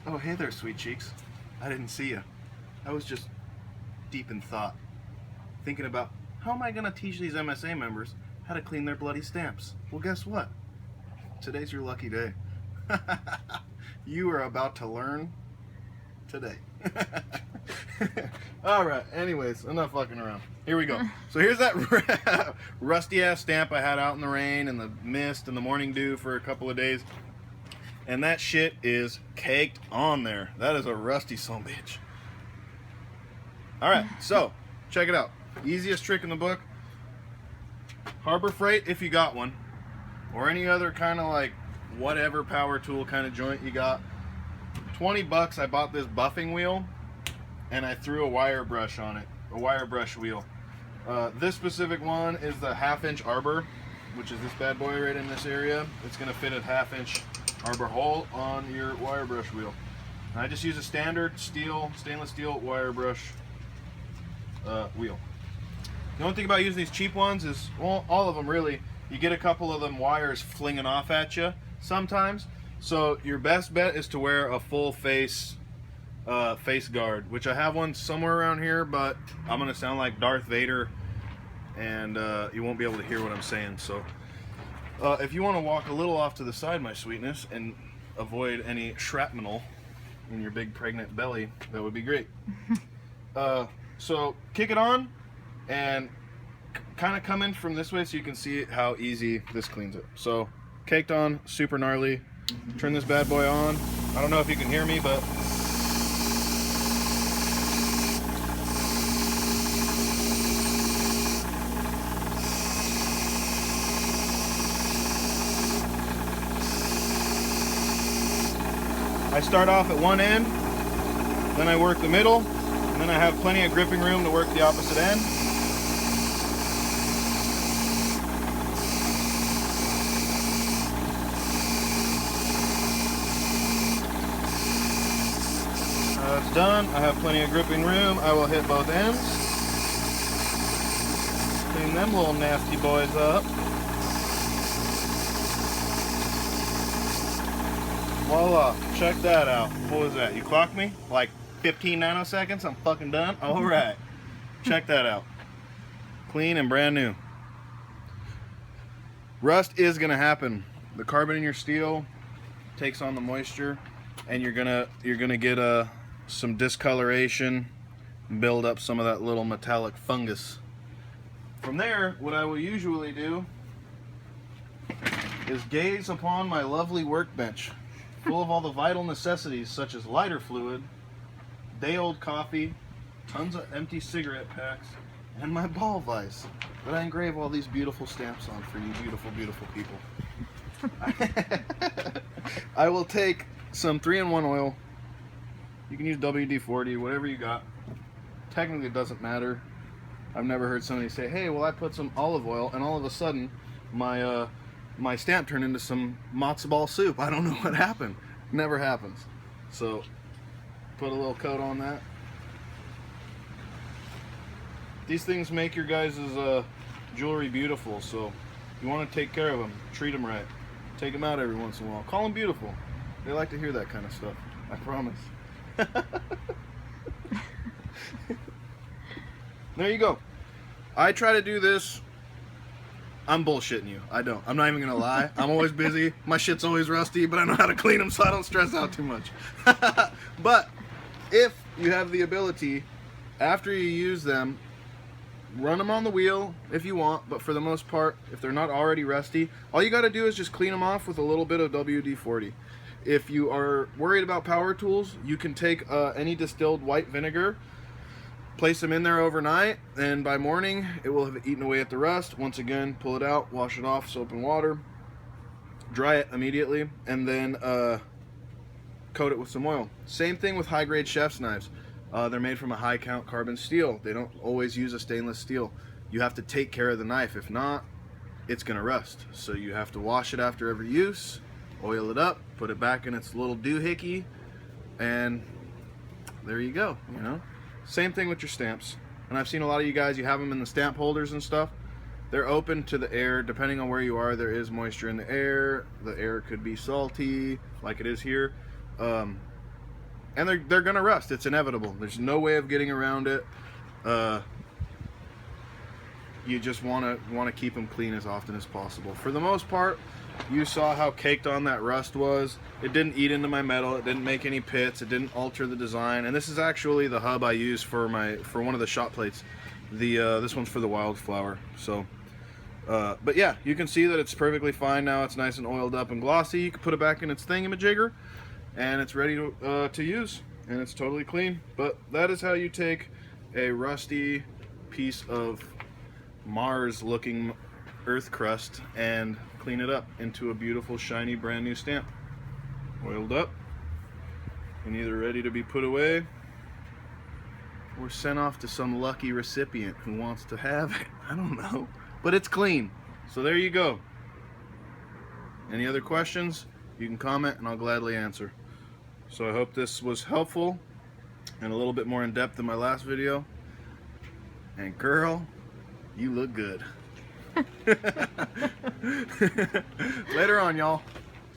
Oh, hey there, sweet cheeks. I didn't see you. I was just deep in thought, thinking about how am I going to teach these MSA members how to clean their bloody stamps. Well, guess what? Today's your lucky day. You are about to learn today. All right, anyways, enough fucking around. Here we go. So here's that rusty ass stamp I had out in the rain and the mist and the morning dew for a couple of days. And that shit is caked on there. That is a rusty son of a bitch. Alright, so check it out. Easiest trick in the book. Harbor Freight, if you got one, or any other kind of like whatever power tool kind of joint you got. $20 I bought this buffing wheel and I threw a wire brush on it, a wire brush wheel. This specific one is the 1/2 inch arbor, which is this bad boy right in this area. It's going to fit a 1/2 inch arbor hole on your wire brush wheel. And I just use a standard stainless steel wire brush wheel. The only thing about using these cheap ones is, well, all of them really, you get a couple of them wires flinging off at you sometimes. So your best bet is to wear a full face guard, which I have one somewhere around here, but I'm gonna sound like Darth Vader and you won't be able to hear what I'm saying. So if you want to walk a little off to the side, my sweetness, and avoid any shrapnel in your big pregnant belly, that would be great. So kick it on and kind of come in from this way so you can see how easy this cleans it. So caked on, super gnarly. Turn this bad boy on. I don't know if you can hear me, but I start off at one end, then I work the middle, and then I have plenty of gripping room to work the opposite end. It's done. I have plenty of gripping room. I will hit both ends. Clean them little nasty boys up. Voila, check that out. What was that? You clocked me? Like 15 nanoseconds? I'm fucking done? Alright. Check that out. Clean and brand new. Rust is gonna happen. The carbon in your steel takes on the moisture and you're gonna get some discoloration, build up some of that little metallic fungus. From there, what I will usually do is gaze upon my lovely workbench, full of all the vital necessities such as lighter fluid, day-old coffee, tons of empty cigarette packs, and my ball vise that I engrave all these beautiful stamps on for you beautiful, beautiful people. I will take some 3-in-1 oil. You can use WD-40, whatever you got. Technically it doesn't matter. I've never heard somebody say, hey, well I put some olive oil and all of a sudden my stamp turned into some matzo ball soup. I don't know what happened. Never happens. So put a little coat on that. These things make your guys' jewelry beautiful, so you want to take care of them. Treat them right. Take them out every once in a while. Call them beautiful. They like to hear that kind of stuff. I promise. There you go. I try to do this. I'm bullshitting you. I don't. I'm not even gonna lie. I'm always busy. My shit's always rusty, but I know how to clean them so I don't stress out too much. But if you have the ability, after you use them, run them on the wheel if you want, but for the most part, if they're not already rusty, all you got to do is just clean them off with a little bit of WD-40. If you are worried about power tools, you can take any distilled white vinegar, place them in there overnight, and by morning it will have eaten away at the rust. Once again, pull it out, wash it off, soap and water, dry it immediately, and then coat it with some oil. Same thing with high-grade chef's knives. They're made from a high-count carbon steel. They don't always use a stainless steel. You have to take care of the knife. If not, it's gonna rust. So you have to wash it after every use, oil it up, put it back in its little doohickey, and there you go, you know. Same thing with your stamps. And I've seen a lot of you guys, you have them in the stamp holders and stuff. They're open to the air. Depending on where you are, there is moisture in the air. The air could be salty, like it is here. and they're gonna rust. It's inevitable. There's no way of getting around it. You just want to keep them clean as often as possible. For the most part, you saw how caked on that rust was. It didn't eat into my metal. It didn't make any pits. It didn't alter the design. And this is actually the hub I use for one of the shot plates. This one's for the wildflower. So, but yeah, you can see that it's perfectly fine now. It's nice and oiled up and glossy. You can put it back in its thingamajigger, and it's ready to use. And it's totally clean. But that is how you take a rusty piece of Mars-looking earth crust and clean it up into a beautiful, shiny, brand new stamp. Oiled up and either ready to be put away or sent off to some lucky recipient who wants to have it. I don't know, but it's clean. So there you go. Any other questions? You can comment and I'll gladly answer. So I hope this was helpful and a little bit more in depth than my last video. And girl, you look good. Later on, y'all.